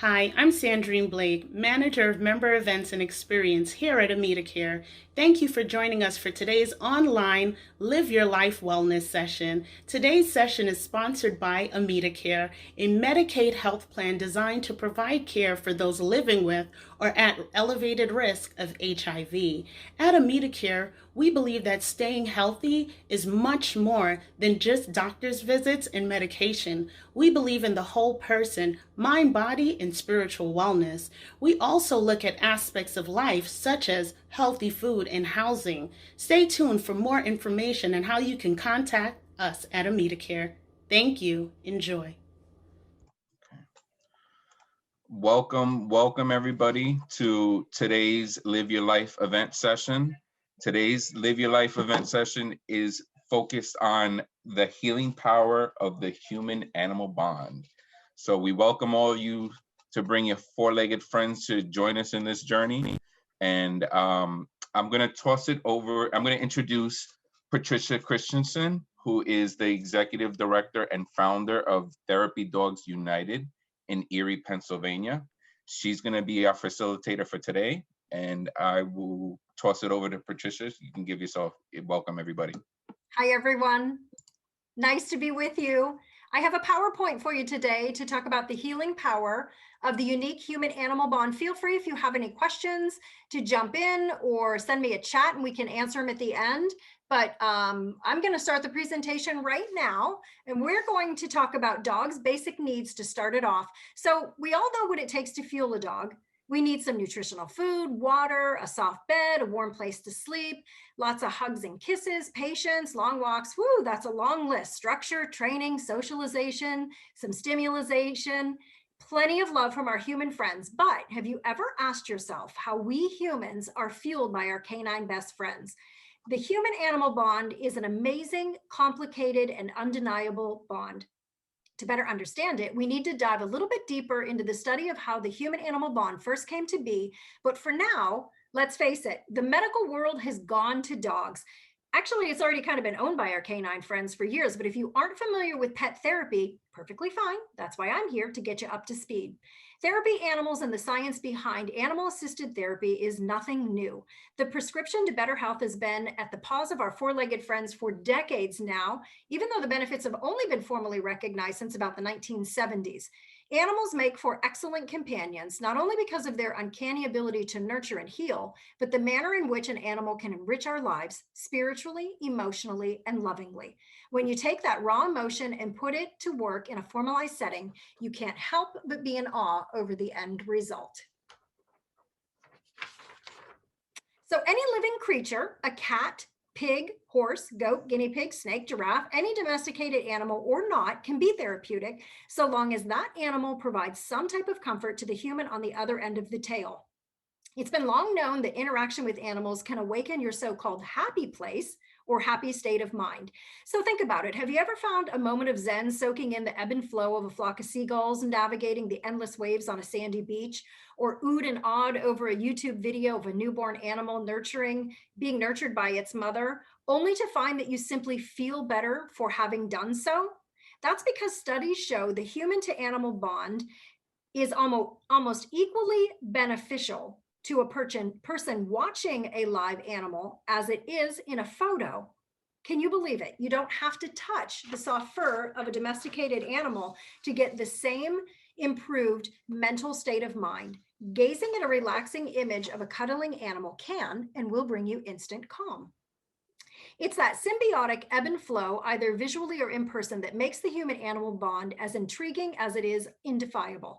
Hi, I'm Sandrine Blake, Manager of Member Events and Experience here at AmitaCare. Thank you for joining us for today's online Live Your Life Wellness session. Today's session is sponsored by AmitaCare, a Medicaid health plan designed to provide care for those living with or at elevated risk of HIV. At AmitaCare, we believe that staying healthy is much more than just doctor's visits and medication. We believe in the whole person, mind, body, and spiritual wellness. We also look at aspects of life such as healthy food and housing. Stay tuned for more information on how you can contact us at AmitaCare. Thank you. Enjoy. Welcome everybody to today's Live Your Life event session. Today's Live Your Life event session is focused on the healing power of the human-animal bond. So we welcome all of you to bring your four-legged friends to join us in this journey. And I'm gonna introduce Patricia Christensen, who is the Executive Director and Founder of Therapy Dogs United in Erie, Pennsylvania. She's going to be our facilitator for today, and I will toss it over to Patricia. You can give yourself a welcome, everybody. Hi, everyone. Nice to be with you. I have a PowerPoint for you today to talk about the healing power of the unique human-animal bond. Feel free, if you have any questions, to jump in or send me a chat and we can answer them at the end. But I'm going to start the presentation right now, and we're going to talk about dogs' basic needs to start it off. So we all know what it takes to fuel a dog. We need some nutritional food, water, a soft bed, a warm place to sleep, lots of hugs and kisses, patience, long walks. Woo, that's a long list. Structure, training, socialization, some stimulation, plenty of love from our human friends. But have you ever asked yourself how we humans are fueled by our canine best friends? The human-animal bond is an amazing, complicated, and undeniable bond. To better understand it, we need to dive a little bit deeper into the study of how the human-animal bond first came to be. But for now, let's face it, the medical world has gone to dogs. Actually, it's already kind of been owned by our canine friends for years, but if you aren't familiar with pet therapy, perfectly fine. That's why I'm here, to get you up to speed. Therapy animals and the science behind animal-assisted therapy is nothing new. The prescription to better health has been at the paws of our four-legged friends for decades now, even though the benefits have only been formally recognized since about the 1970s. Animals make for excellent companions, not only because of their uncanny ability to nurture and heal, but the manner in which an animal can enrich our lives spiritually, emotionally, and lovingly. When you take that raw emotion and put it to work in a formalized setting, you can't help but be in awe over the end result. So any living creature, a cat, pig, horse, goat, guinea pig, snake, giraffe, any domesticated animal or not, can be therapeutic so long as that animal provides some type of comfort to the human on the other end of the tail. It's been long known that interaction with animals can awaken your so-called happy place or happy state of mind. So think about it. Have you ever found a moment of zen soaking in the ebb and flow of a flock of seagulls and navigating the endless waves on a sandy beach? Or oohed and awed over a YouTube video of a newborn animal being nurtured by its mother, only to find that you simply feel better for having done so? That's because studies show the human to animal bond is almost equally beneficial to a person watching a live animal as it is in a photo. Can you believe it? You don't have to touch the soft fur of a domesticated animal to get the same improved mental state of mind. Gazing at a relaxing image of a cuddling animal can and will bring you instant calm. It's that symbiotic ebb and flow, either visually or in person, that makes the human-animal bond as intriguing as it is undefiable.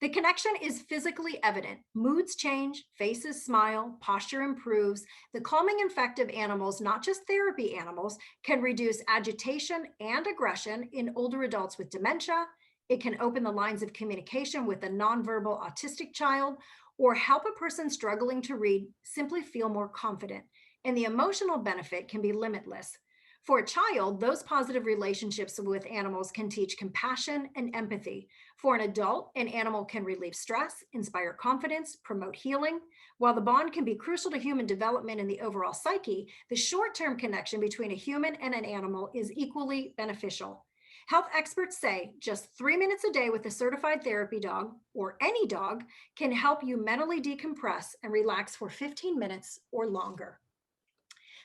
The connection is physically evident. Moods change, faces smile, posture improves. The calming effect of animals, not just therapy animals, can reduce agitation and aggression in older adults with dementia. It can open the lines of communication with a nonverbal autistic child, or help a person struggling to read simply feel more confident. And the emotional benefit can be limitless. For a child, those positive relationships with animals can teach compassion and empathy. For an adult, an animal can relieve stress, inspire confidence, promote healing. While the bond can be crucial to human development and the overall psyche, the short-term connection between a human and an animal is equally beneficial. Health experts say just 3 minutes a day with a certified therapy dog, or any dog, can help you mentally decompress and relax for 15 minutes or longer.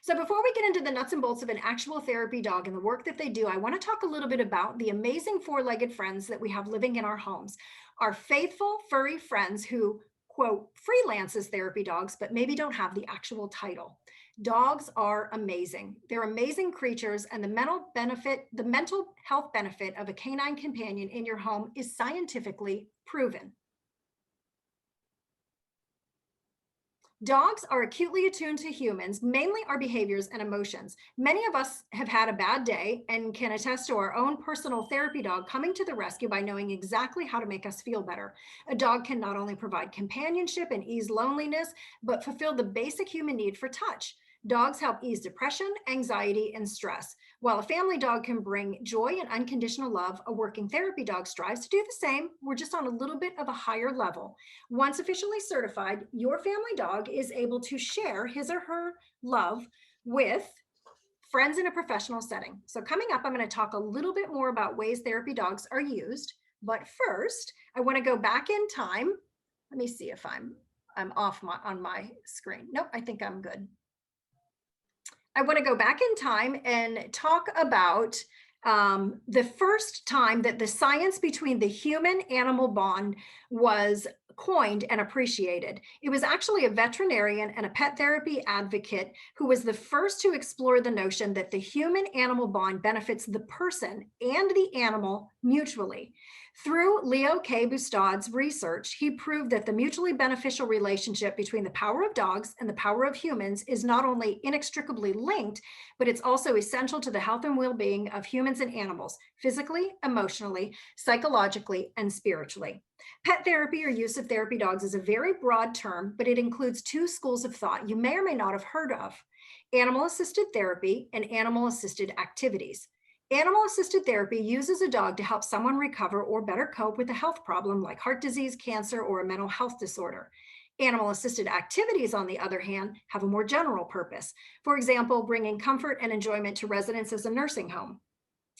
So before we get into the nuts and bolts of an actual therapy dog and the work that they do, I want to talk a little bit about the amazing four-legged friends that we have living in our homes. Our faithful furry friends who, quote, freelance as therapy dogs, but maybe don't have the actual title. Dogs are amazing. They're amazing creatures, and the mental health benefit of a canine companion in your home is scientifically proven. Dogs are acutely attuned to humans, mainly our behaviors and emotions. Many of us have had a bad day and can attest to our own personal therapy dog coming to the rescue by knowing exactly how to make us feel better. A dog can not only provide companionship and ease loneliness, but fulfill the basic human need for touch. Dogs help ease depression, anxiety, and stress. While a family dog can bring joy and unconditional love, a working therapy dog strives to do the same. We're just on a little bit of a higher level. Once officially certified, your family dog is able to share his or her love with friends in a professional setting. So coming up, I'm going to talk a little bit more about ways therapy dogs are used. But first, I want to go back in time. Let me see if I'm off on my screen. Nope, I think I'm good. I want to go back in time and talk about the first time that the science between the human-animal bond was coined and appreciated. It was actually a veterinarian and a pet therapy advocate who was the first to explore the notion that the human-animal bond benefits the person and the animal mutually. Through Leo K. Bustad's research, he proved that the mutually beneficial relationship between the power of dogs and the power of humans is not only inextricably linked, but it's also essential to the health and well-being of humans and animals, physically, emotionally, psychologically, and spiritually. Pet therapy or use of therapy dogs is a very broad term, but it includes two schools of thought you may or may not have heard of: animal-assisted therapy and animal-assisted activities. Animal-assisted therapy uses a dog to help someone recover or better cope with a health problem like heart disease, cancer, or a mental health disorder. Animal-assisted activities, on the other hand, have a more general purpose. For example, bringing comfort and enjoyment to residents of a nursing home.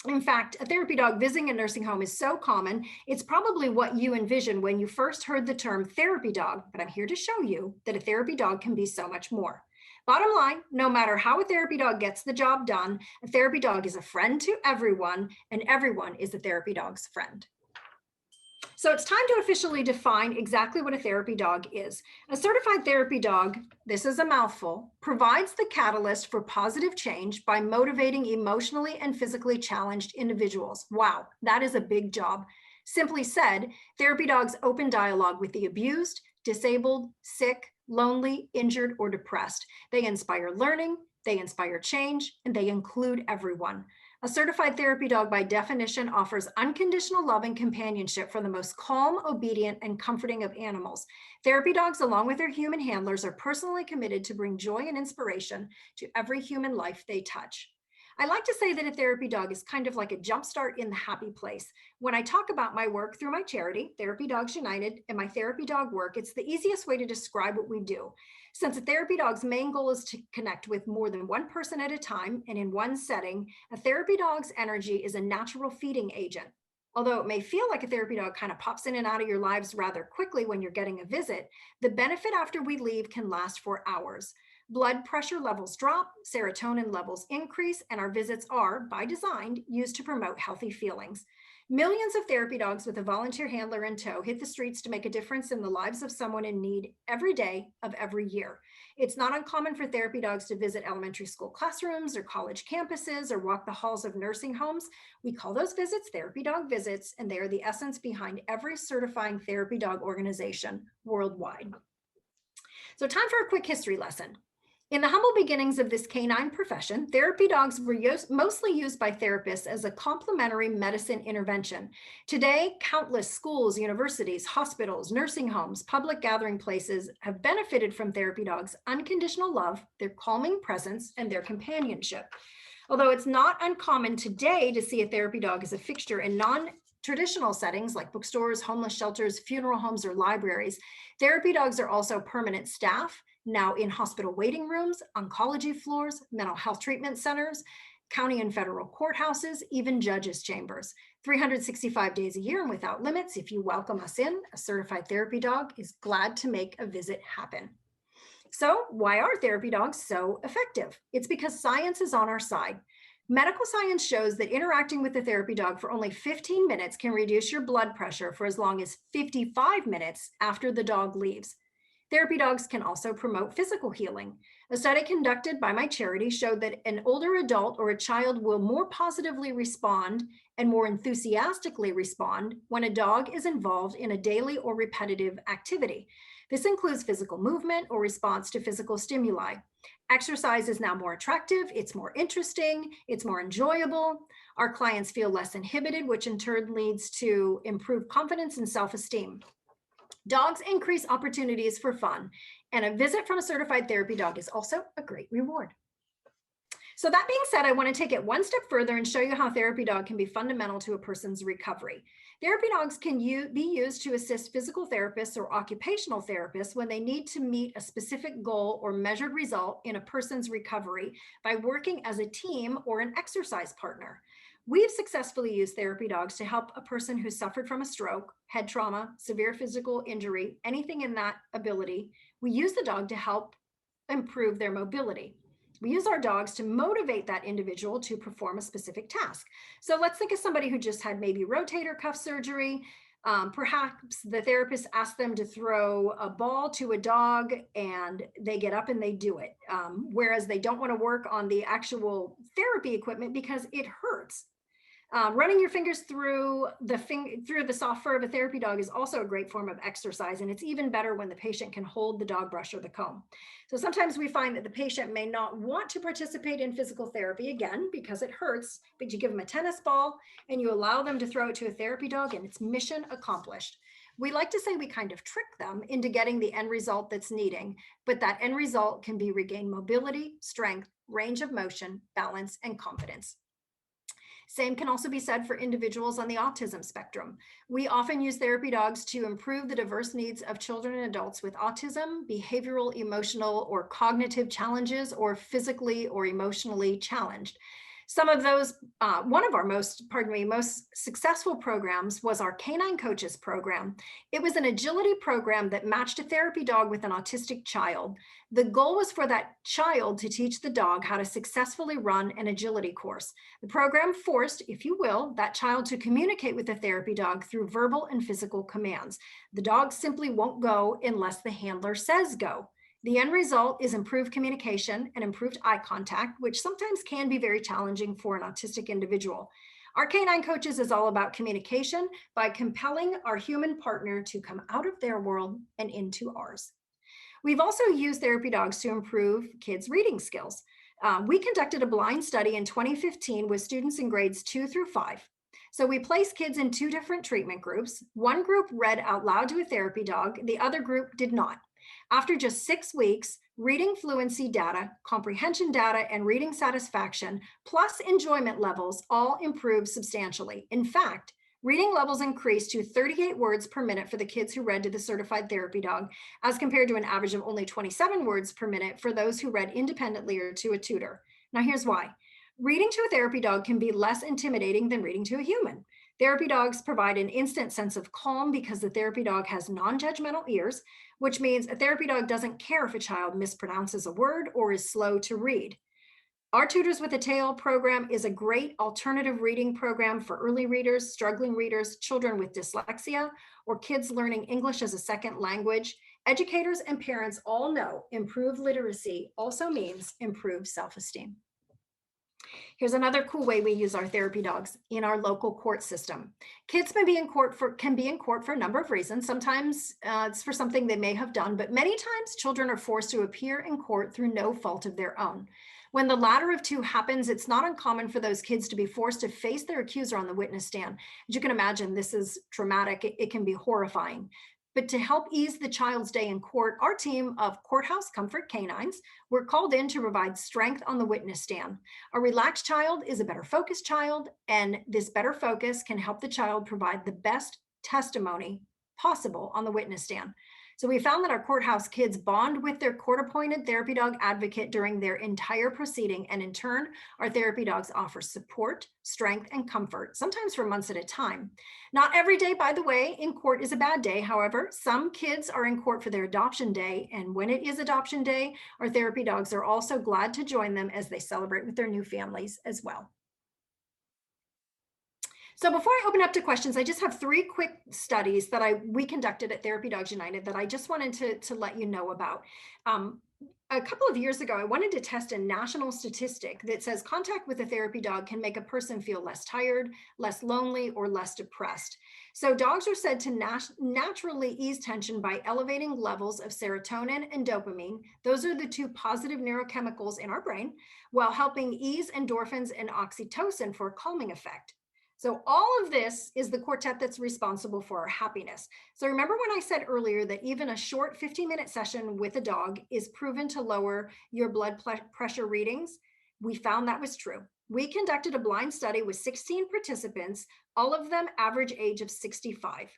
In fact, a therapy dog visiting a nursing home is so common, it's probably what you envisioned when you first heard the term therapy dog, but I'm here to show you that a therapy dog can be so much more. Bottom line, no matter how a therapy dog gets the job done, a therapy dog is a friend to everyone, and everyone is a therapy dog's friend. So it's time to officially define exactly what a therapy dog is. A certified therapy dog, this is a mouthful, provides the catalyst for positive change by motivating emotionally and physically challenged individuals. Wow, that is a big job. Simply said, therapy dogs open dialogue with the abused, disabled, sick, lonely, injured, or depressed. They inspire learning, they inspire change, and they include everyone. A certified therapy dog, by definition, offers unconditional love and companionship from the most calm, obedient, and comforting of animals. Therapy dogs, along with their human handlers, are personally committed to bring joy and inspiration to every human life they touch. I like to say that a therapy dog is kind of like a jumpstart in the happy place. When I talk about my work through my charity, Therapy Dogs United, and my therapy dog work, it's the easiest way to describe what we do. Since a therapy dog's main goal is to connect with more than one person at a time and in one setting, a therapy dog's energy is a natural feeding agent. Although it may feel like a therapy dog kind of pops in and out of your lives rather quickly when you're getting a visit, the benefit after we leave can last for hours. Blood pressure levels drop, serotonin levels increase, and our visits are, by design, used to promote healthy feelings. Millions of therapy dogs with a volunteer handler in tow hit the streets to make a difference in the lives of someone in need every day of every year. It's not uncommon for therapy dogs to visit elementary school classrooms or college campuses or walk the halls of nursing homes. We call those visits therapy dog visits, and they are the essence behind every certifying therapy dog organization worldwide. So time for a quick history lesson. In the humble beginnings of this canine profession, therapy dogs were mostly used by therapists as a complementary medicine intervention. Today, countless schools, universities, hospitals, nursing homes, public gathering places have benefited from therapy dogs' unconditional love, their calming presence, and their companionship. Although it's not uncommon today to see a therapy dog as a fixture in non-traditional settings like bookstores, homeless shelters, funeral homes, or libraries, therapy dogs are also permanent staff, now in hospital waiting rooms, oncology floors, mental health treatment centers, county and federal courthouses, even judges' chambers. 365 days a year and without limits. If you welcome us in, a certified therapy dog is glad to make a visit happen. So why are therapy dogs so effective? It's because science is on our side. Medical science shows that interacting with a therapy dog for only 15 minutes can reduce your blood pressure for as long as 55 minutes after the dog leaves. Therapy dogs can also promote physical healing. A study conducted by my charity showed that an older adult or a child will more positively respond and more enthusiastically respond when a dog is involved in a daily or repetitive activity. This includes physical movement or response to physical stimuli. Exercise is now more attractive, it's more interesting, it's more enjoyable. Our clients feel less inhibited, which in turn leads to improved confidence and self-esteem. Dogs increase opportunities for fun, and a visit from a certified therapy dog is also a great reward. So that being said, I want to take it one step further and show you how therapy dog can be fundamental to a person's recovery. Therapy dogs can be used to assist physical therapists or occupational therapists when they need to meet a specific goal or measured result in a person's recovery by working as a team or an exercise partner. We've successfully used therapy dogs to help a person who suffered from a stroke, head trauma, severe physical injury, anything in that ability. We use the dog to help improve their mobility. We use our dogs to motivate that individual to perform a specific task. So let's think of somebody who just had maybe rotator cuff surgery. Perhaps the therapist asked them to throw a ball to a dog and they get up and they do it. Whereas they don't want to work on the actual therapy equipment because it hurts. Running your fingers through the soft fur of a therapy dog is also a great form of exercise, and it's even better when the patient can hold the dog brush or the comb. So sometimes we find that the patient may not want to participate in physical therapy again because it hurts, but you give them a tennis ball and you allow them to throw it to a therapy dog and it's mission accomplished. We like to say we kind of trick them into getting the end result that's needing, but that end result can be regained mobility, strength, range of motion, balance, and confidence. Same can also be said for individuals on the autism spectrum. We often use therapy dogs to improve the diverse needs of children and adults with autism, behavioral, emotional, or cognitive challenges, or physically or emotionally challenged. Some of those, one of our most successful programs was our Canine Coaches program. It was an agility program that matched a therapy dog with an autistic child. The goal was for that child to teach the dog how to successfully run an agility course. The program forced, if you will, that child to communicate with the therapy dog through verbal and physical commands. The dog simply won't go unless the handler says go. The end result is improved communication and improved eye contact, which sometimes can be very challenging for an autistic individual. Our Canine Coaches is all about communication by compelling our human partner to come out of their world and into ours. We've also used therapy dogs to improve kids' reading skills. We conducted a blind study in 2015 with students in grades 2 through 5. So we placed kids in 2 different treatment groups. One group read out loud to a therapy dog, the other group did not. After just 6 weeks, reading fluency data, comprehension data, and reading satisfaction, plus enjoyment levels all improved substantially. In fact, reading levels increased to 38 words per minute for the kids who read to the certified therapy dog, as compared to an average of only 27 words per minute for those who read independently or to a tutor. Now here's why. Reading to a therapy dog can be less intimidating than reading to a human. Therapy dogs provide an instant sense of calm because the therapy dog has non-judgmental ears, which means a therapy dog doesn't care if a child mispronounces a word or is slow to read. Our Tutors with a Tail program is a great alternative reading program for early readers, struggling readers, children with dyslexia, or kids learning English as a second language. Educators and parents all know improved literacy also means improved self-esteem. Here's another cool way we use our therapy dogs in our local court system. Kids can be in court for a number of reasons. Sometimes it's for something they may have done, but many times children are forced to appear in court through no fault of their own. When the latter of two happens, it's not uncommon for those kids to be forced to face their accuser on the witness stand. As you can imagine, this is traumatic. It can be horrifying. But to help ease the child's day in court, our team of Courthouse Comfort Canines were called in to provide strength on the witness stand. A relaxed child is a better focused child, and this better focus can help the child provide the best testimony possible on the witness stand. So we found that our courthouse kids bond with their court-appointed therapy dog advocate during their entire proceeding. And in turn, our therapy dogs offer support, strength, and comfort, sometimes for months at a time. Not every day, by the way, in court is a bad day. However, some kids are in court for their adoption day. And when it is adoption day, our therapy dogs are also glad to join them as they celebrate with their new families as well. So before I open up to questions, I just have 3 quick studies that we conducted at Therapy Dogs United that I just wanted to let you know about. A couple of years ago, I wanted to test a national statistic that says contact with a therapy dog can make a person feel less tired, less lonely, or less depressed. So dogs are said to naturally ease tension by elevating levels of serotonin and dopamine. Those are the 2 positive neurochemicals in our brain, while helping ease endorphins and oxytocin for a calming effect. So all of this is the quartet that's responsible for our happiness. So remember when I said earlier that even a short 15-minute session with a dog is proven to lower your blood pressure readings? We found that was true. We conducted a blind study with 16 participants, all of them average age of 65.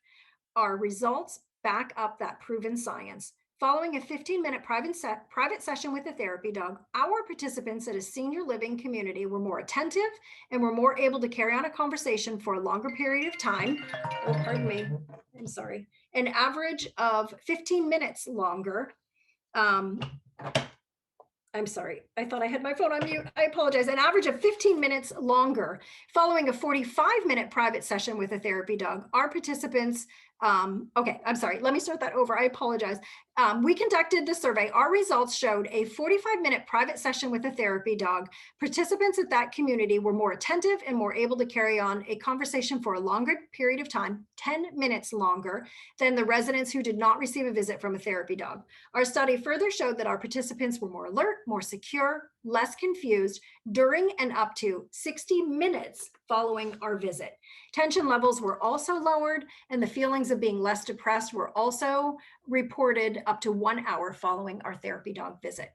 Our results back up that proven science. Following a 15-minute private session with a therapy dog, our participants at a senior living community were more attentive and were more able to carry on a conversation for a longer period of time. Oh, pardon me. I'm sorry. An average of 15 minutes longer. I'm sorry. I thought I had my phone on mute. I apologize. An average of 15 minutes longer. Following a 45-minute private session with a therapy dog, our participants, okay, I'm sorry. Let me start that over. I apologize. We conducted the survey. Our results showed a 45-minute private session with a therapy dog. Participants at that community were more attentive and more able to carry on a conversation for a longer period of time, 10 minutes longer, than the residents who did not receive a visit from a therapy dog. Our study further showed that our participants were more alert, more secure, less confused during and up to 60 minutes following our visit. Tension levels were also lowered, and the feelings of being less depressed were also reported up to 1 hour following our therapy dog visit.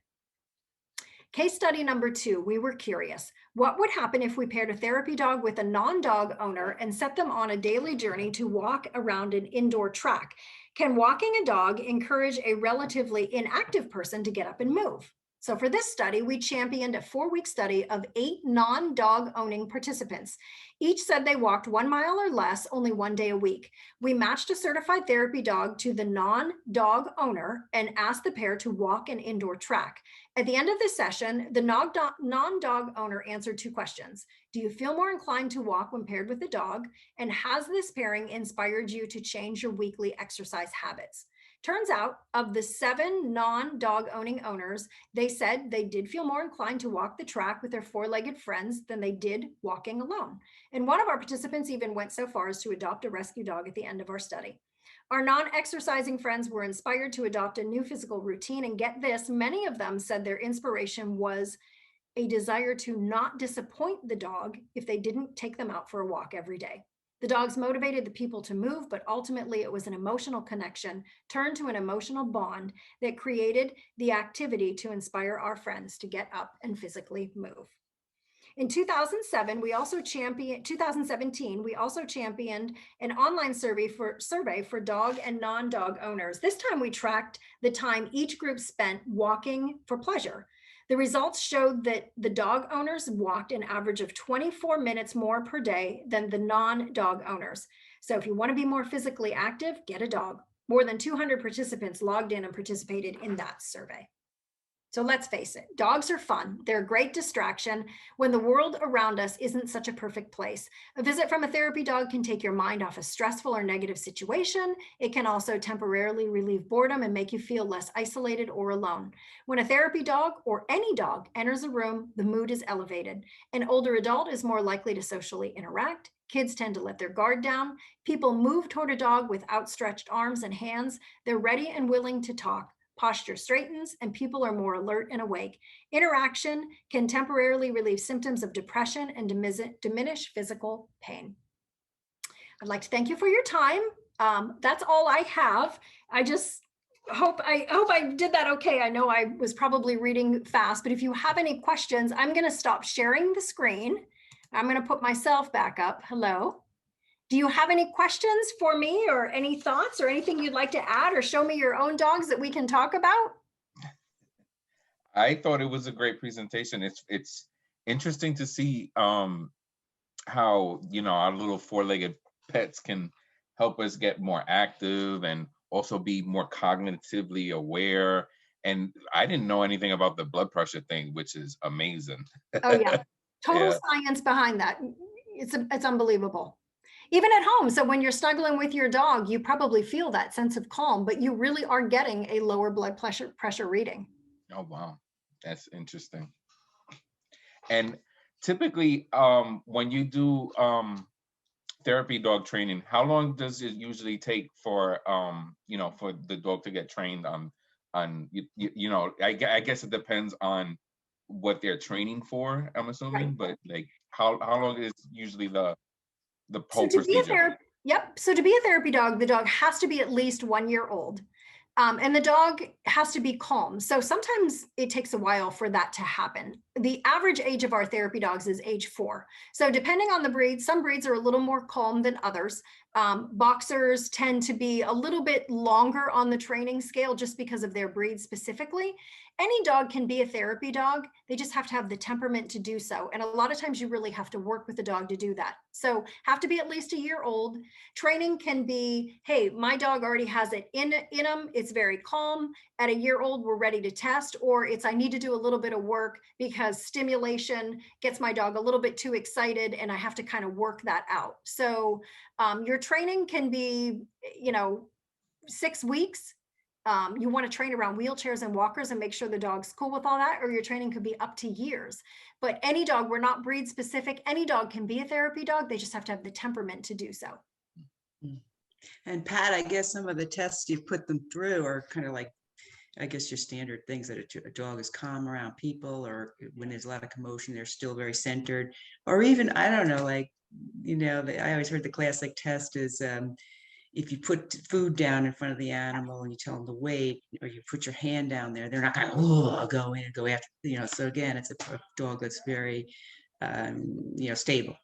Case study number 2, we were curious. What would happen if we paired a therapy dog with a non-dog owner and set them on a daily journey to walk around an indoor track? Can walking a dog encourage a relatively inactive person to get up and move? So for this study, we championed a 4-week study of 8 non-dog owning participants. Each said they walked 1 mile or less only 1 day a week. We matched a certified therapy dog to the non-dog owner and asked the pair to walk an indoor track. At the end of the session, the non-dog owner answered 2 questions. Do you feel more inclined to walk when paired with a dog? And has this pairing inspired you to change your weekly exercise habits? Turns out, of the 7 non-dog owning owners, they said they did feel more inclined to walk the track with their 4-legged friends than they did walking alone. And one of our participants even went so far as to adopt a rescue dog at the end of our study. Our non-exercising friends were inspired to adopt a new physical routine, and get this, many of them said their inspiration was a desire to not disappoint the dog if they didn't take them out for a walk every day. The dogs motivated the people to move, but ultimately it was an emotional connection turned to an emotional bond that created the activity to inspire our friends to get up and physically move. In 2017, we also championed an online survey for dog and non-dog owners. This time we tracked the time each group spent walking for pleasure. The results showed that the dog owners walked an average of 24 minutes more per day than the non-dog owners. So if you want to be more physically active, get a dog. More than 200 participants logged in and participated in that survey. So let's face it, dogs are fun. They're a great distraction when the world around us isn't such a perfect place. A visit from a therapy dog can take your mind off a stressful or negative situation. It can also temporarily relieve boredom and make you feel less isolated or alone. When a therapy dog or any dog enters a room, the mood is elevated. An older adult is more likely to socially interact. Kids tend to let their guard down. People move toward a dog with outstretched arms and hands. They're ready and willing to talk. Posture straightens and people are more alert and awake. Interaction can temporarily relieve symptoms of depression and diminish physical pain. I'd like to thank you for your time. That's all I have. I just hope I did that okay. I know I was probably reading fast, but if you have any questions, I'm going to stop sharing the screen. I'm going to put myself back up. Hello. Do you have any questions for me or any thoughts or anything you'd like to add or show me your own dogs that we can talk about? I thought it was a great presentation. It's interesting to see how, you know, our little four-legged pets can help us get more active and also be more cognitively aware. And I didn't know anything about the blood pressure thing, which is amazing. Oh yeah, total Yeah. science behind that. It's unbelievable. Even at home. So when you're snuggling with your dog, you probably feel that sense of calm, but you really are getting a lower blood pressure reading. Oh, wow. That's interesting. And typically, when you do therapy dog training, how long does it usually take for you know, for the dog to get trained on you know, I guess it depends on what they're training for, I'm Right. assuming, but like how long is usually the So whole to be a procedure? therapy, yep. So to be a therapy dog, the dog has to be at least 1 year old. And the dog has to be calm. So sometimes it takes a while for that to happen. The average age of our therapy dogs is age 4. So depending on the breed, some breeds are a little more calm than others. Boxers tend to be a little bit longer on the training scale just because of their breed specifically. Any dog can be a therapy dog. They just have to have the temperament to do so. And a lot of times you really have to work with the dog to do that. So have to be at least 1 year old. Training can be, hey, my dog already has it in him. It's very calm. At 1 year old, we're ready to test, or it's I need to do a little bit of work because stimulation gets my dog a little bit too excited and I have to kind of work that out. So your training can be, 6 weeks. You want to train around wheelchairs and walkers and make sure the dog's cool with all that, or your training could be up to years. But any dog, we're not breed specific. Any dog can be a therapy dog. They just have to have the temperament to do so. And Pat, I guess some of the tests you've put them through are kind of like, I guess, your standard things that a dog is calm around people, or when there's a lot of commotion, they're still very centered, or even, I don't know, like, I always heard the classic test is if you put food down in front of the animal and you tell them to wait, or you put your hand down there, they're not going to go in and go after, so again, it's a dog that's very, stable.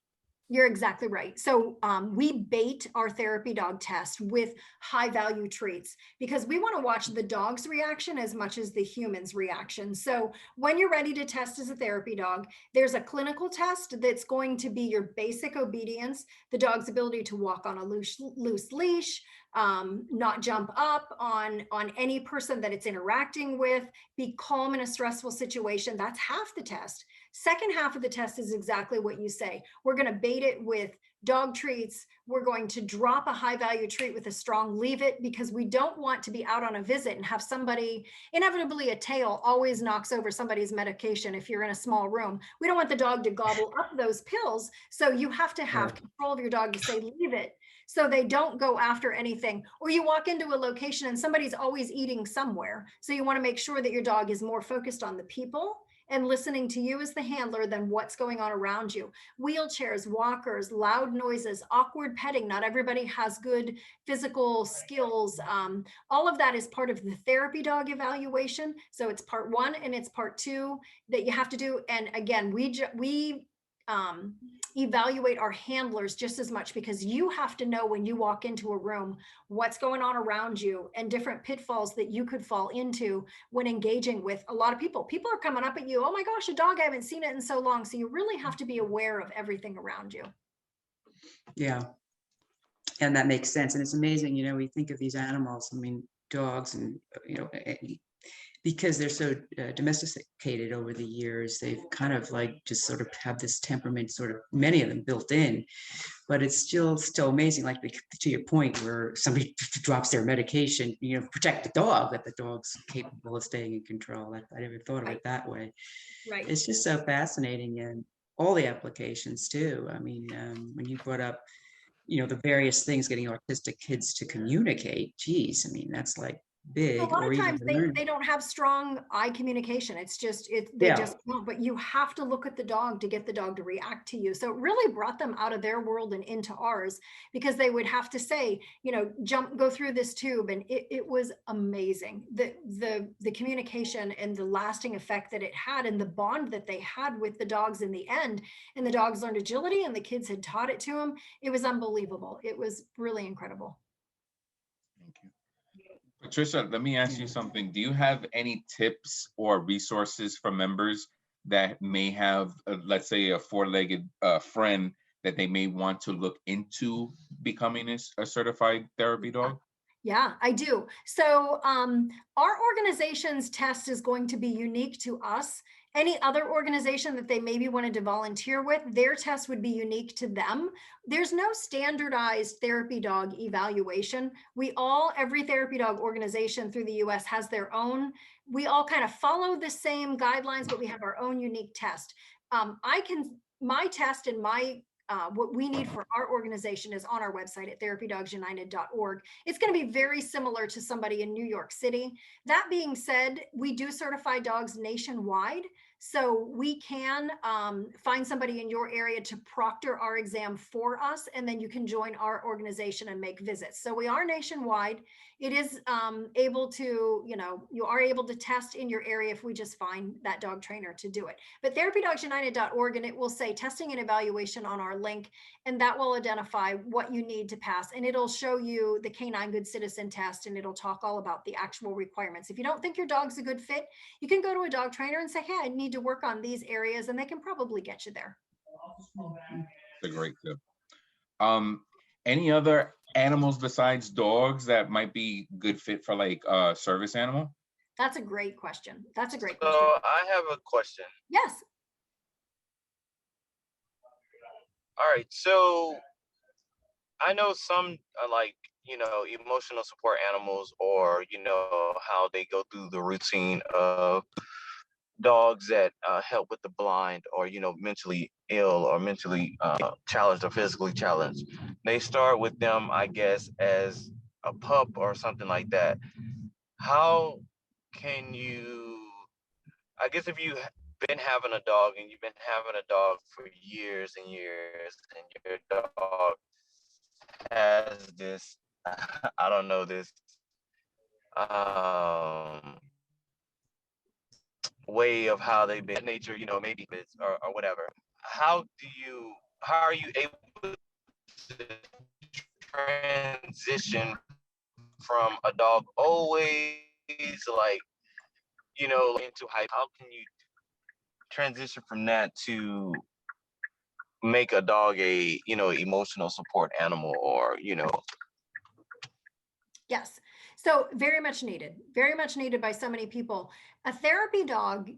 You're exactly right. So we bait our therapy dog test with high value treats because we want to watch the dog's reaction as much as the human's reaction. So when you're ready to test as a therapy dog, there's a clinical test that's going to be your basic obedience, the dog's ability to walk on a loose leash, not jump up on any person that it's interacting with, be calm in a stressful situation. That's half the test. Second half of the test is exactly what you say. We're going to bait it with dog treats. We're going to drop a high value treat with a strong leave it, because we don't want to be out on a visit and have somebody, inevitably a tail always knocks over somebody's medication if you're in a small room. We don't want the dog to gobble up those pills. So you have to have control of your dog to say leave it, so they don't go after anything. Or you walk into a location and somebody's always eating somewhere. So you want to make sure that your dog is more focused on the people and listening to you as the handler than what's going on around you. Wheelchairs, walkers, loud noises, awkward petting. Not everybody has good physical skills. All of that is part of the therapy dog evaluation. So it's part 1 and it's part 2 that you have to do. And again, we evaluate our handlers just as much, because you have to know when you walk into a room what's going on around you and different pitfalls that you could fall into when engaging with a lot of people. People are coming up at you, oh my gosh, a dog, I haven't seen it in so long. So you really have to be aware of everything around you. Yeah, and that makes sense. And it's amazing, we think of these animals, I mean, dogs, and because they're so domesticated over the years, they've kind of like just sort of have this temperament, sort of many of them built in, but it's still amazing, like to your point, where somebody drops their medication, protect the dog, that the dog's capable of staying in control. I never thought of it that way. Right. It's just so fascinating, and all the applications too. I mean, when you brought up, the various things getting autistic kids to communicate, geez, I mean, that's like A big lot or of even times learn. they don't have strong eye communication. It's just they Yeah. just don't. But you have to look at the dog to get the dog to react to you. So it really brought them out of their world and into ours, because they would have to say, go through this tube, and it was amazing. The communication and the lasting effect that it had, and the bond that they had with the dogs in the end. And the dogs learned agility, and the kids had taught it to them. It was unbelievable. It was really incredible. Thank you. Patricia, let me ask you something. Do you have any tips or resources for members that may have, let's say, a four-legged friend that they may want to look into becoming a certified therapy dog? Yeah, I do. So our organization's test is going to be unique to us. Any other organization that they maybe wanted to volunteer with, their test would be unique to them. There's no standardized therapy dog evaluation. Every therapy dog organization through the US has their own. We all kind of follow the same guidelines, but we have our own unique test. My test and what we need for our organization is on our website at therapydogsunited.org. It's going to be very similar to somebody in New York City. That being said, we do certify dogs nationwide. So we can find somebody in your area to proctor our exam for us, and then you can join our organization and make visits. So we are nationwide. It is able to, you are able to test in your area if we just find that dog trainer to do it. But therapydogsunited.org, and it will say testing and evaluation on our link, and that will identify what you need to pass. And it'll show you the Canine Good Citizen test, and it'll talk all about the actual requirements. If you don't think your dog's a good fit, you can go to a dog trainer and say, hey, I need to work on these areas, and they can probably get you there. That's a great tip. Any other animals besides dogs that might be good fit for like a service animal? That's a great question. That's a great So question. I have a question. Yes. All right. So I know some like, emotional support animals, or, how they go through the routine of dogs that help with the blind, or, mentally ill, or mentally challenged, or physically challenged. They start with them, I guess, as a pup or something like that. How can you, I guess, if you've been having a dog and you've been having a dog for years and years, and your dog has this, I don't know, this um, way of how they've been nature, maybe it's or whatever. How are you able to transition from a dog always like, into hype? How can you transition from that to make a dog a, emotional support animal, or, Yes. So very much needed by so many people. A therapy dog,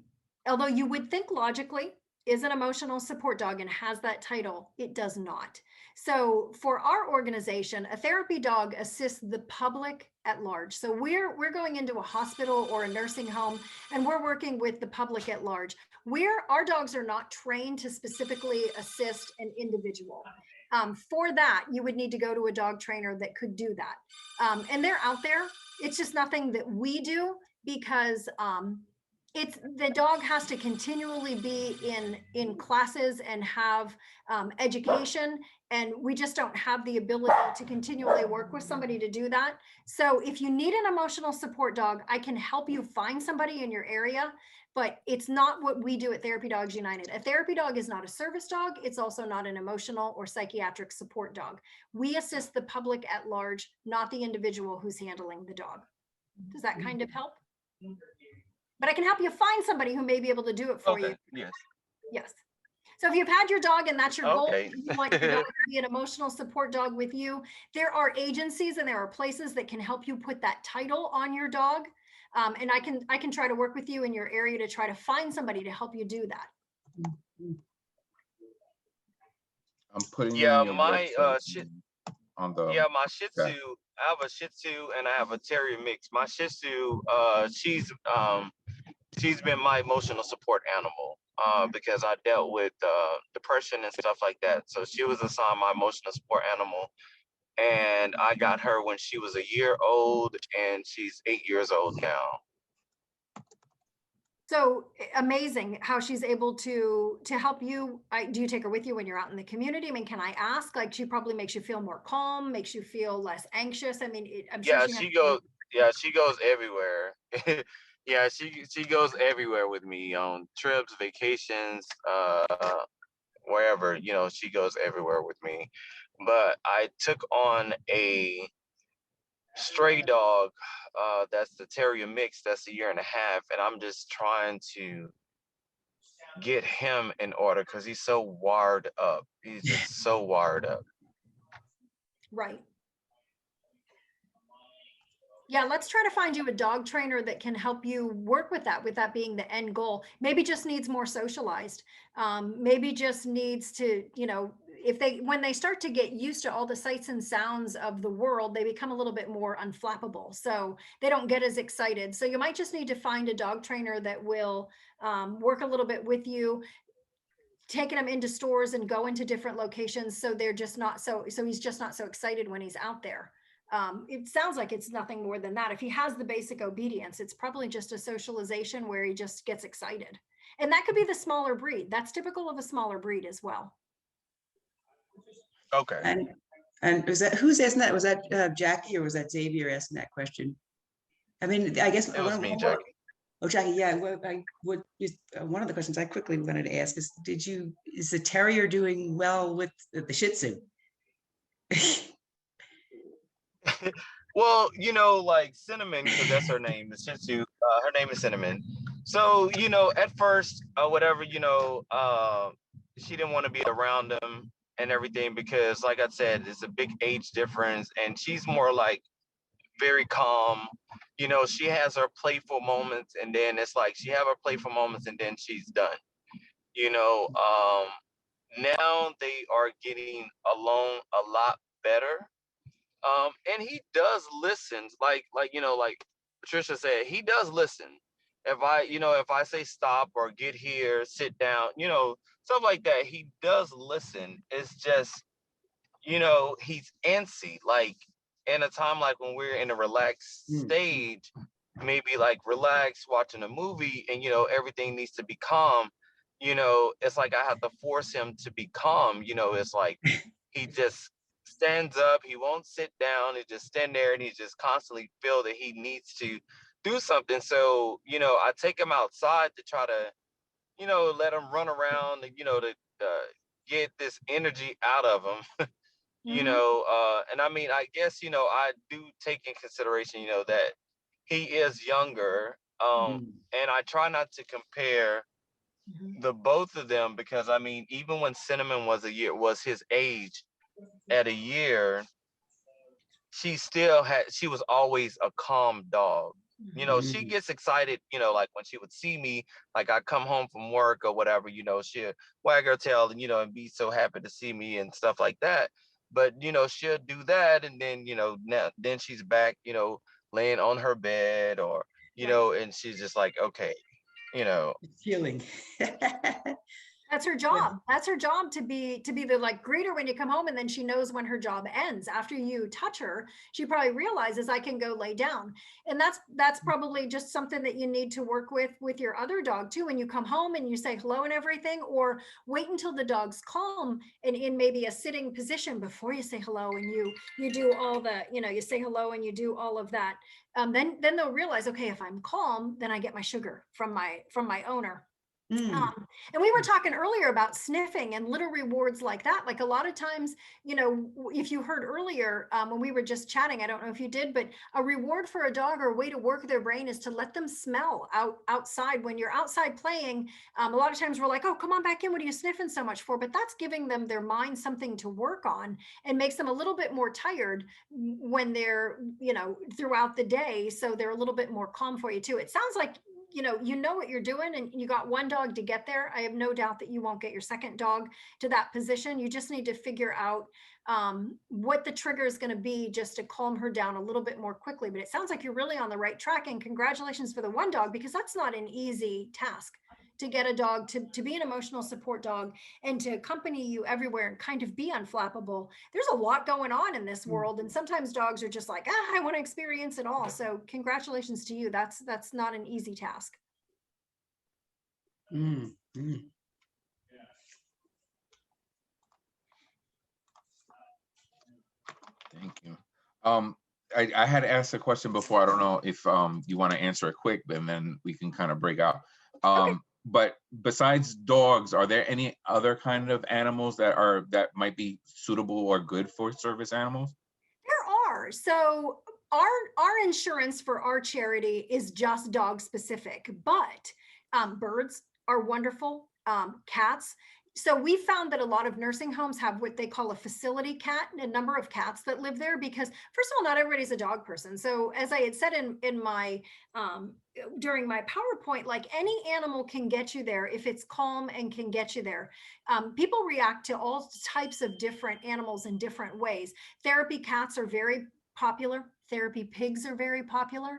although you would think logically is an emotional support dog and has that title, it does not. So for our organization, a therapy dog assists the public at large. So we're going into a hospital or a nursing home, and we're working with the public at large. Our dogs are not trained to specifically assist an individual. For that, you would need to go to a dog trainer that could do that. And they're out there. It's just nothing that we do, because it's the dog has to continually be in classes and have education, and we just don't have the ability to continually work with somebody to do that. So if you need an emotional support dog, I can help you find somebody in your area, but it's not what we do at Therapy Dogs United. A therapy dog is not a service dog. It's also not an emotional or psychiatric support dog. We assist the public at large, not the individual who's handling the dog. Does that kind of help? But I can help you find somebody who may be able to do it for you. Yes. Yes. So if you've had your dog and that's your goal, Okay. you want your dog to be an emotional support dog with you, there are agencies and there are places that can help you put that title on your dog. And I can try to work with you in your area to try to find somebody to help you do that. I'm putting Yeah, in your my website on the my Shih Tzu. chat. I have a Shih Tzu and I have a Terrier mix. My Shih Tzu, she's been my emotional support animal because I dealt with depression and stuff like that. So she was assigned my emotional support animal and I got her when she was a year old, and she's 8 years old now. So amazing how she's able to help you. Do you take her with you when you're out in the community? I mean, can I ask? Like, she probably makes you feel more calm, makes you feel less anxious. I mean, I'm sure Yeah, she has. she goes everywhere. Yeah, she goes everywhere with me on trips, vacations, wherever, she goes everywhere with me. But I took on a stray dog, that's the terrier mix, that's a year and a half, and I'm just trying to get him in order because he's so wired up. He's just so wired up. Right. Yeah, let's try to find you a dog trainer that can help you work with that being the end goal. Maybe just needs more socialized. Maybe just needs to, when they start to get used to all the sights and sounds of the world, they become a little bit more unflappable. So they don't get as excited. So you might just need to find a dog trainer that will work a little bit with you, taking them into stores and go into different locations. So they're just not so he's just not so excited when he's out there. It sounds like it's nothing more than that. If he has the basic obedience, it's probably just a socialization where he just gets excited. And that could be the smaller breed. That's typical of a smaller breed as well. Okay. And was that, who's asking that? Was that Jackie, or was that Xavier asking that question? I mean, I guess It was me, Jackie. Oh, Jackie, yeah. One of the questions I quickly wanted to ask is, is the terrier doing well with the Shih Tzu? Well, like Cinnamon, because that's her name, the Shih Tzu. Her name is Cinnamon. So, at first, whatever, she didn't want to be around him and everything because, like I said, it's a big age difference, and she's more like very calm. She has her playful moments, and then it's like she have her playful moments, and then she's done. Now they are getting along a lot better. And he does listen, like Patricia said, he does listen. If I say stop or get here, sit down, stuff like that, he does listen. It's just, he's antsy. Like in a time like when we're in a relaxed stage, maybe like relax, watching a movie, and everything needs to be calm. It's like I have to force him to be calm. It's like he just stands up, he won't sit down, he just stand there, and he just constantly feel that he needs to do something. So, I take him outside to try to, let him run around, and, to get this energy out of him. And I mean, I guess, I do take in consideration, that he is younger. And I try not to compare the both of them, because I mean, even when Cinnamon was his age, at a year, she was always a calm dog. She gets excited, like when she would see me, like I come home from work or whatever, she'll wag her tail and, and be so happy to see me and stuff like that. But, she'll do that. And then, then she's back, laying on her bed, or, and she's just like, okay, It's healing. That's her job. That's her job, to be the like greeter when you come home, and then she knows when her job ends. After you touch her, she probably realizes I can go lay down. And that's probably just something that you need to work with your other dog too. When you come home and you say hello and everything, or wait until the dog's calm and in maybe a sitting position before you say hello, and you do all the, you say hello and you do all of that. Then they'll realize, okay, if I'm calm, then I get my sugar from my owner. And we were talking earlier about sniffing and little rewards like that. Like a lot of times, if you heard earlier when we were just chatting, I don't know if you did, but a reward for a dog or a way to work their brain is to let them smell outside. When you're outside playing, a lot of times we're like, oh, come on back in. What are you sniffing so much for? But that's giving them, their mind, something to work on, and makes them a little bit more tired when they're, throughout the day. So they're a little bit more calm for you too. It sounds like you know what you're doing, and you got one dog to get there. I have no doubt that you won't get your second dog to that position. You just need to figure out what the trigger is going to be, just to calm her down a little bit more quickly. But it sounds like you're really on the right track, and congratulations for the one dog, because that's not an easy task to get a dog to be an emotional support dog and to accompany you everywhere and kind of be unflappable. There's a lot going on in this world. And sometimes dogs are just like, I want to experience it all. So congratulations to you. That's not an easy task. Mm, mm. Thank you. I had asked a question before. I don't know if you want to answer it quick, but then we can kind of break out. Okay. But besides dogs, are there any other kind of animals that might be suitable or good for service animals? There are. So our insurance for our charity is just dog specific, but birds are wonderful. Cats. So we found that a lot of nursing homes have what they call a facility cat, a number of cats that live there, because first of all, not everybody's a dog person. So as I had said in my during my PowerPoint, like any animal can get you there if it's calm and can get you there. People react to all types of different animals in different ways. Therapy cats are very popular. Therapy pigs are very popular.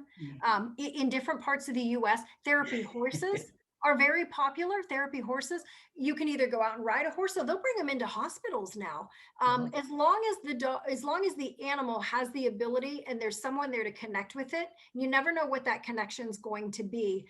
In different parts of the US, therapy horses are very popular. Therapy horses, you can either go out and ride a horse, so they'll bring them into hospitals now. As long as the animal has the ability and there's someone there to connect with it, you never know what that connection is going to be.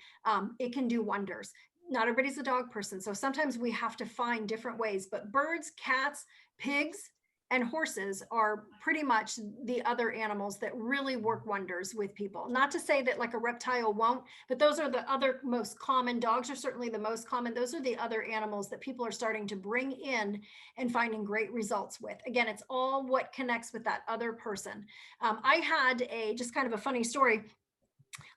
It can do wonders. Not everybody's a dog person, so sometimes we have to find different ways, but birds, cats, pigs, and horses are pretty much the other animals that really work wonders with people. Not to say that like a reptile won't, but those are the other most common. Dogs are certainly the most common. Those are the other animals that people are starting to bring in and finding great results with. Again, it's all what connects with that other person. I had just kind of a funny story.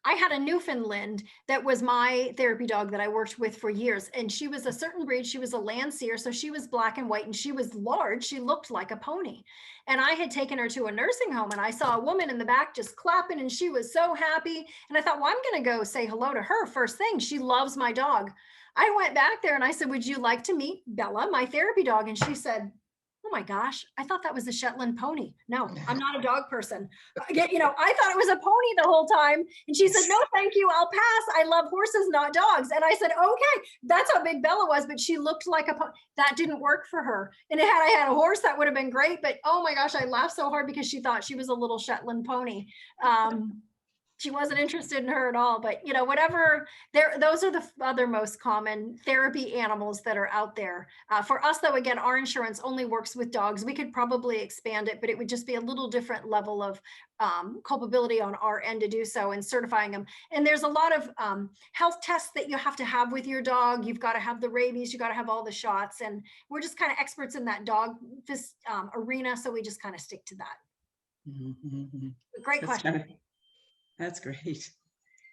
I had a Newfoundland that was my therapy dog that I worked with for years. And she was a certain breed. She was a Landseer. So she was black and white and she was large. She looked like a pony. And I had taken her to a nursing home and I saw a woman in the back just clapping and she was so happy. And I thought, well, I'm going to go say hello to her first thing. She loves my dog. I went back there and I said, would you like to meet Bella, my therapy dog? And she said, oh my gosh, I thought that was a Shetland pony. No, I'm not a dog person. I thought it was a pony the whole time. And she said, no, thank you. I'll pass. I love horses, not dogs. And I said, okay, that's how big Bella was, but she looked like a pony. That didn't work for her. And had I had a horse, that would have been great. But oh my gosh, I laughed so hard because she thought she was a little Shetland pony. She wasn't interested in her at all, but whatever, those are the other most common therapy animals that are out there. For us though, again, our insurance only works with dogs. We could probably expand it, but it would just be a little different level of culpability on our end to do so and certifying them. And there's a lot of health tests that you have to have with your dog. You've got to have the rabies, you got to have all the shots. And we're just kind of experts in that dog arena. So we just kind of stick to that. Mm-hmm. Great question. That's great.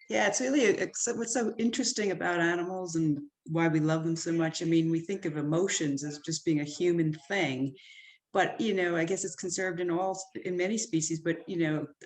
Yeah, it's really what's so interesting about animals and why we love them so much. I mean, we think of emotions as just being a human thing, but I guess it's conserved in many species. But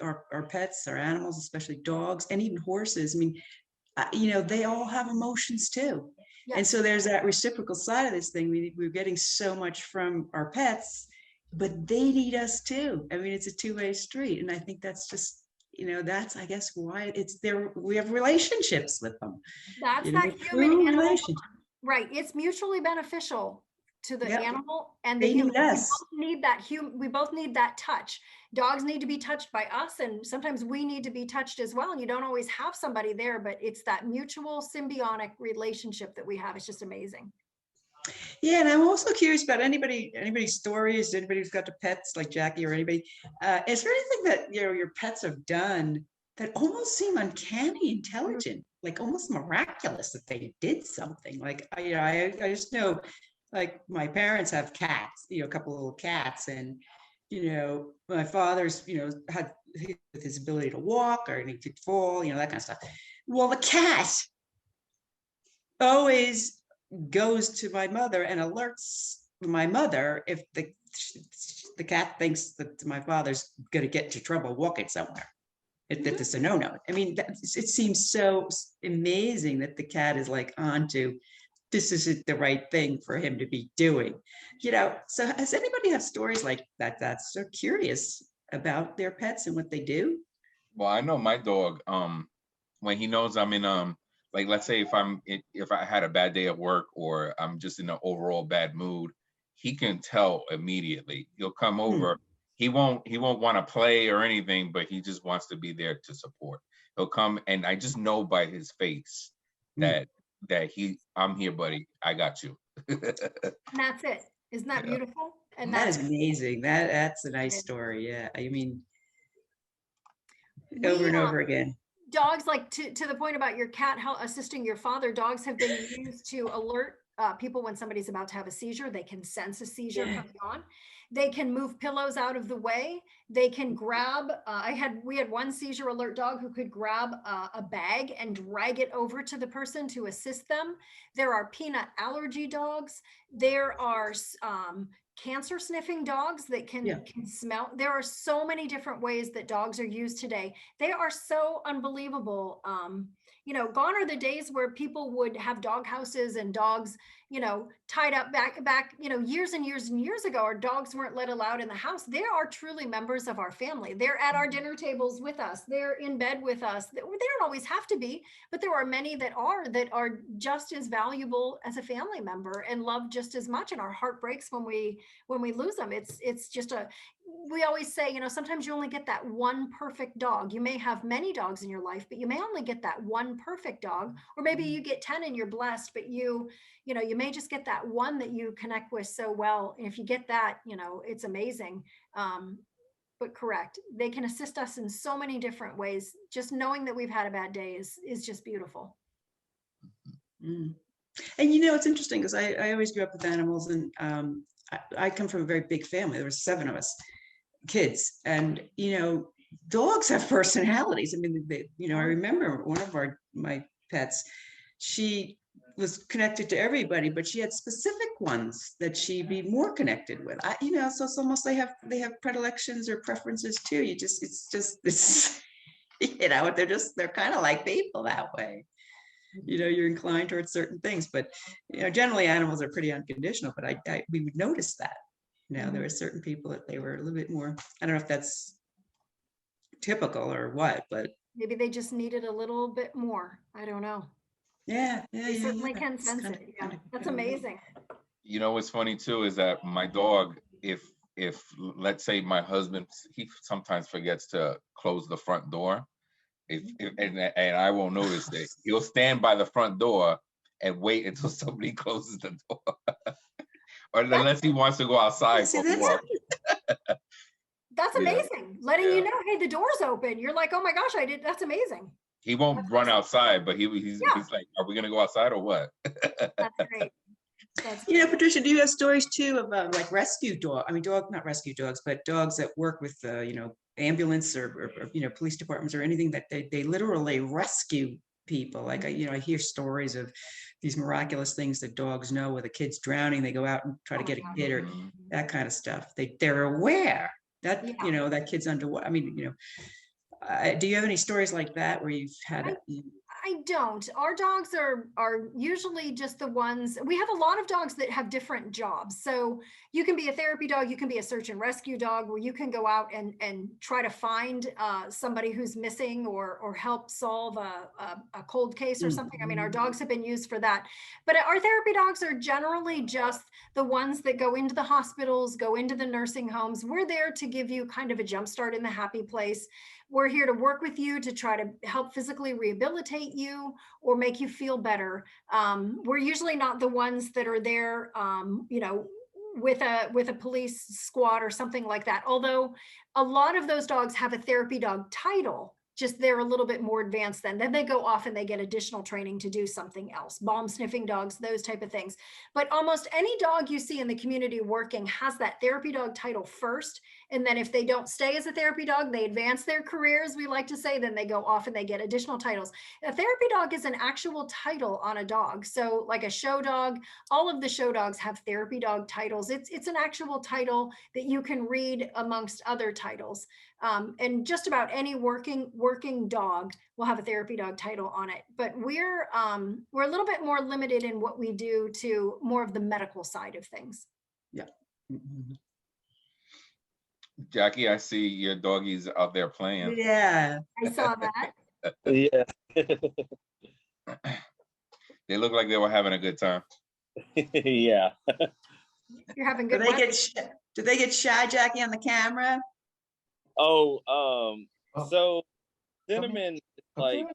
our pets, our animals, especially dogs, and even horses. I mean, they all have emotions too. Yes. And so there's that reciprocal side of this thing. We're getting so much from our pets, but they need us too. I mean, it's a two-way street, and I think that's just. That's, I guess, why it's there. We have relationships with them. That's that human animal bond. Right. It's mutually beneficial to the animal and the human. We both need that touch. Dogs need to be touched by us, and sometimes we need to be touched as well. And you don't always have somebody there, but it's that mutual symbiotic relationship that we have. It's just amazing. Yeah, and I'm also curious about anybody's stories, anybody who's got the pets like Jackie or anybody. Is there anything that your pets have done that almost seem uncanny intelligent, like almost miraculous that they did something? Like I just know, like my parents have cats, a couple of little cats, and my father's had his ability to walk or he could fall, that kind of stuff. Well, the cat always goes to my mother and alerts my mother if the cat thinks that my father's going to get into trouble walking somewhere, that it's a no-no. I mean, it seems so amazing that the cat is like onto this isn't the right thing for him to be doing. So has anybody have stories like that that's so curious about their pets and what they do? Well, I know my dog, when he knows I'm in like, let's say if I had a bad day at work or I'm just in an overall bad mood, he can tell immediately. He'll come over. He won't want to play or anything, but he just wants to be there to support. He'll come, and I just know by his face that I'm here, buddy. I got you. And that's it. Isn't that Yeah. beautiful? And That that's is amazing. That's a nice story. Yeah. I mean, over we, and over again. dogs, like to the point about your cat assisting your father, dogs have been used to alert people when somebody's about to have a seizure. They can sense a seizure coming on. They can move pillows out of the way. They can grab, we had one seizure alert dog who could grab a bag and drag it over to the person to assist them. There are peanut allergy dogs. There are cancer sniffing dogs that can smell. There are so many different ways that dogs are used today. They are so unbelievable. You know, gone are the days where people would have dog houses and dogs, you know, tied up back, you know, years and years and years ago, our dogs weren't let allowed in the house. They are truly members of our family. They're at our dinner tables with us. They're in bed with us. They don't always have to be, but there are many that are just as valuable as a family member and loved just as much. And our heart breaks when we lose them. It's just we always say, you know, sometimes you only get that one perfect dog. You may have many dogs in your life, but you may only get that one perfect dog, or maybe you get 10 and you're blessed, but you know, you may just get that one that you connect with so well. And if you get that, you know, it's amazing. But correct, they can assist us in so many different ways. Just knowing that we've had a bad day is just beautiful. And you know, it's interesting because I always grew up with animals, and I come from a very big family. There were 7 of us kids, and you know, dogs have personalities. I mean, you know, I remember one of my pets, she was connected to everybody, but she had specific ones that she'd be more connected with. You know, so it's almost they have predilections or preferences too. It's you know, they're kind of like people that way. You know, you're inclined towards certain things, but you know, generally animals are pretty unconditional. But we would notice that. You know, there were certain people that they were a little bit more. I don't know if that's typical or what, but Maybe they just needed a little bit more. I don't know. They certainly can sense it. Yeah, that's amazing. You know what's funny too is that my dog, if let's say my husband, he sometimes forgets to close the front door, and I won't notice it. He'll stand by the front door and wait until somebody closes the door, or unless he wants to go outside for a walk. That's amazing. Letting you know, hey, the door's open. You're like, oh my gosh, that's amazing. He won't run outside, but he's like, are we gonna go outside or what? That's great. You know, Patricia, do you have stories too about like rescue dog? I mean, not rescue dogs, but dogs that work with, you know, ambulance or you know, police departments or anything that they literally rescue people. Like, you know, I hear stories of these miraculous things that dogs know. Where the kid's drowning, they go out and try to get a kid or that kind of stuff. They're aware that, you know, that kid's underwater. I mean, you know, do you have any stories like that where you've had it? I don't. Our dogs are usually just the ones, we have a lot of dogs that have different jobs. So you can be a therapy dog, you can be a search and rescue dog, where you can go out and try to find somebody who's missing or help solve a cold case or something. I mean, our dogs have been used for that. But our therapy dogs are generally just the ones that go into the hospitals, go into the nursing homes. We're there to give you kind of a jump start in the happy place. We're here to work with you to try to help physically rehabilitate you or make you feel better. We're usually not the ones that are there, you know, with a police squad or something like that. Although a lot of those dogs have a therapy dog title, just they're a little bit more advanced then they go off and they get additional training to do something else, bomb sniffing dogs, those type of things. But almost any dog you see in the community working has that therapy dog title first. And then if they don't stay as a therapy dog, they advance their careers, we like to say, then they go off and they get additional titles. A therapy dog is an actual title on a dog. So like a show dog, all of the show dogs have therapy dog titles. It's an actual title that you can read amongst other titles. And just about any working dog will have a therapy dog title on it. But we're a little bit more limited in what we do to more of the medical side of things. Yeah. Jackie, I see your doggies out there playing. Yeah. I saw that. Yeah. They look like they were having a good time. Yeah. You're having Do good they weather. do they get shy, Jackie, on the camera? Oh, Oh. so Cinnamon, like,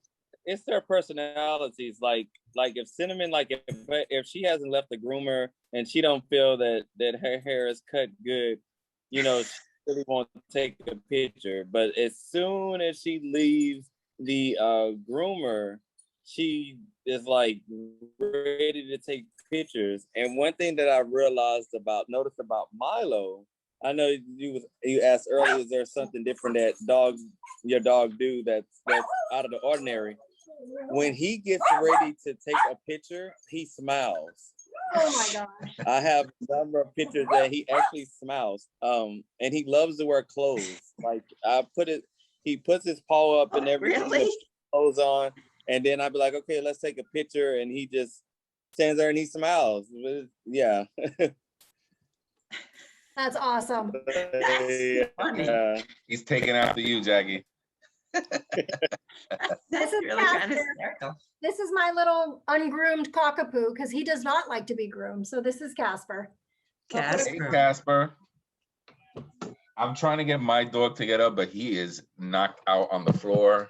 it's their personalities. Like if Cinnamon, like if she hasn't left the groomer and she don't feel that her hair is cut good, you know, she really won't take a picture. But as soon as she leaves the groomer, she is like ready to take pictures. And one thing that I noticed about Milo, I know you asked earlier, is there something different that your dog do that's out of the ordinary? When he gets ready to take a picture, he smiles. Oh my gosh. I have a number of pictures that he actually smiles. And he loves to wear clothes. Like he puts his paw up and everything, Really? clothes on, and then I'd be like, okay, let's take a picture, and he just stands there and he smiles. Yeah. That's awesome. That's funny. Yeah. He's taking after you, Jackie. That's is really kind of Casper. hysterical. This is my little ungroomed cockapoo because he does not like to be groomed. So this is Casper. Hey, Casper. Casper. I'm trying to get my dog to get up, but he is knocked out on the floor.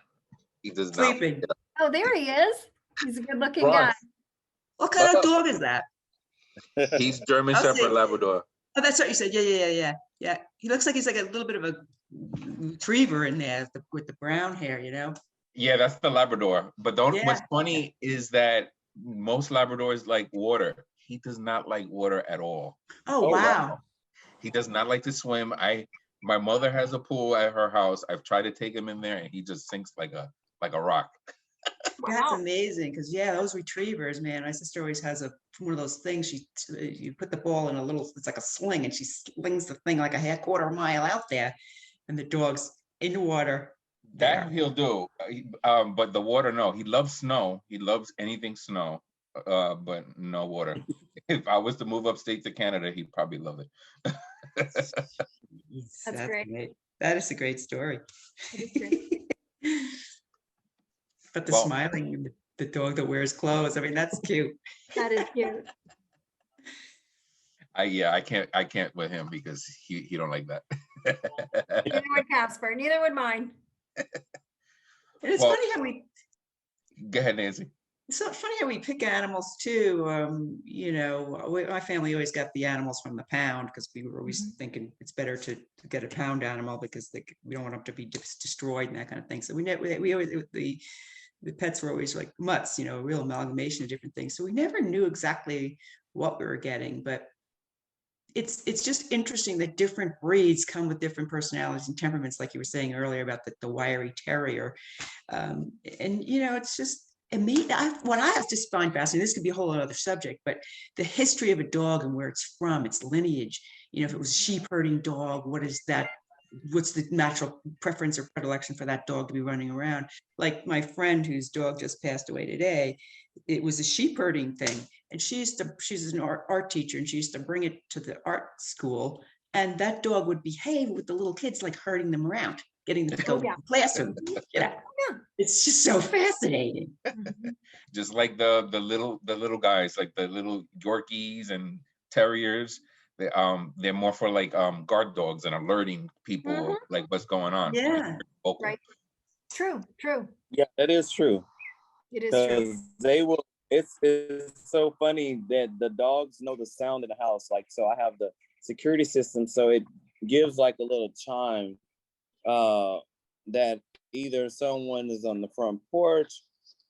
He does not. Sleeping. Oh, there he is. He's a good looking guy. Russ. What kind of dog is that? He's German I'll Shepherd see. Labrador. Oh, that's what you said. Yeah. He looks like he's like a little bit of a retriever in there with the brown hair, you know? Yeah, that's the Labrador. But Yeah. what's funny is that most Labradors like water. He does not like water at all. Oh, wow. He does not like to swim. My mother has a pool at her house. I've tried to take him in there, and he just sinks like a rock. That's Wow. amazing. Because yeah, those retrievers, man. My sister always has one of those things. You put the ball in it's like a sling, and she slings the thing like a quarter mile out there, and the dog's in the water. That he'll do. But the water, no. He loves snow. He loves anything snow. But no water. If I was to move upstate to Canada, he'd probably love it. That's great. Amazing. That is a great story. But the Well- smiling and the dog that wears clothes, I mean, that's cute. That is cute. I can't with him because he don't like that. Neither would Casper. Neither would mine. And it's Well- funny how Go ahead, Nancy. it's so funny how we pick animals too. My family always got the animals from the pound because we were always thinking it's better to get a pound animal because we don't want them to be destroyed and that kind of thing. So we always the pets were always like mutts, a real amalgamation of different things. So we never knew exactly what we were getting, but it's just interesting that different breeds come with different personalities and temperaments, like you were saying earlier about the wiry terrier. It's just what I have to find fascinating, this could be a whole other subject, but the history of a dog and where it's from, its lineage, if it was a sheep herding dog, what's the natural preference or predilection for that dog to be running around? Like my friend whose dog just passed away today, it was a sheep herding thing. And she's an art teacher, and she used to bring it to the art school. And that dog would behave with the little kids, like herding them around, getting them to go to the classroom. It's just so fascinating. Just like the little guys, like the little Yorkies and terriers. They're more for like guard dogs and alerting people like what's going on. Yeah. Right. True. Yeah, that is true. It is true. Because they will. It's so funny that the dogs know the sound in the house. Like, so I have the security system, so it gives like a little chime that either someone is on the front porch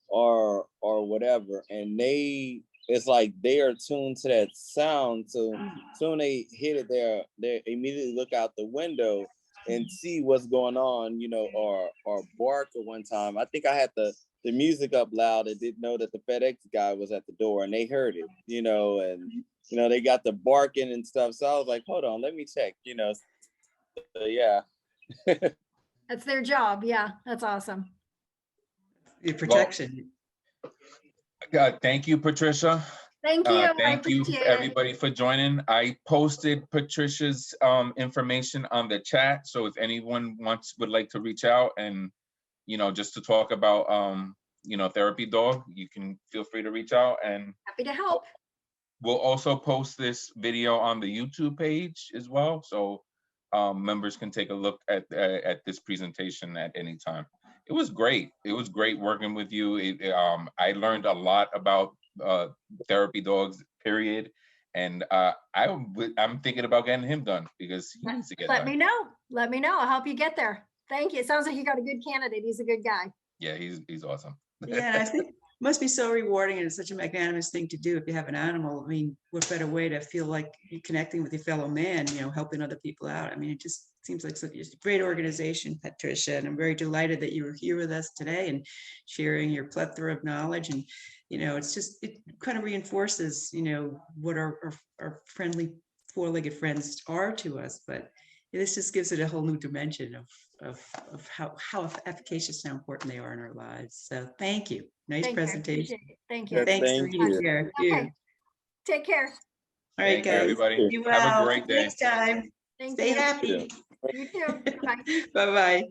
or whatever, and it's like they are tuned to that sound. So soon they hit it, they immediately look out the window and see what's going on, or bark. At one time, I think I had the music up loud and didn't know that the FedEx guy was at the door, and they heard it, and they got the barking and stuff. So I was like, hold on, let me check, so, yeah. That's their job. Yeah, that's awesome. The protection. Thank you, Patricia. Thank you. I Thank you, appreciate it. everybody, for joining. I posted Patricia's information on the chat, so if anyone would like to reach out and just to talk about therapy dog, you can feel free to reach out, and Happy to help. we'll also post this video on the YouTube page as well, so members can take a look at this presentation at any time. It was great. It was great working with you. I learned a lot about therapy dogs, period. And I'm thinking about getting him done, because he needs to get Let done. me know. Let me know. I'll help you get there. Thank you. It sounds like you got a good candidate. He's a good guy. Yeah, he's awesome. Yeah, and I think it must be so rewarding, and it's such a magnanimous thing to do if you have an animal. I mean, what better way to feel like you're connecting with your fellow man, helping other people out. I mean, it just seems like such a great organization, Patricia, and I'm very delighted that you were here with us today and sharing your plethora of knowledge. And, it kind of reinforces, what our friendly four-legged friends are to us, but this just gives it a whole new dimension of how efficacious and how important they are in our lives. So thank you. Nice Thank you. I presentation. appreciate it. Thank Yeah, you. Thanks, thank Rita. you. Here. Okay. Take care. All right, Thank you, guys. everybody. Be Have a well. great day. Next time. Thank Stay you. happy. You too. Bye. Bye-bye.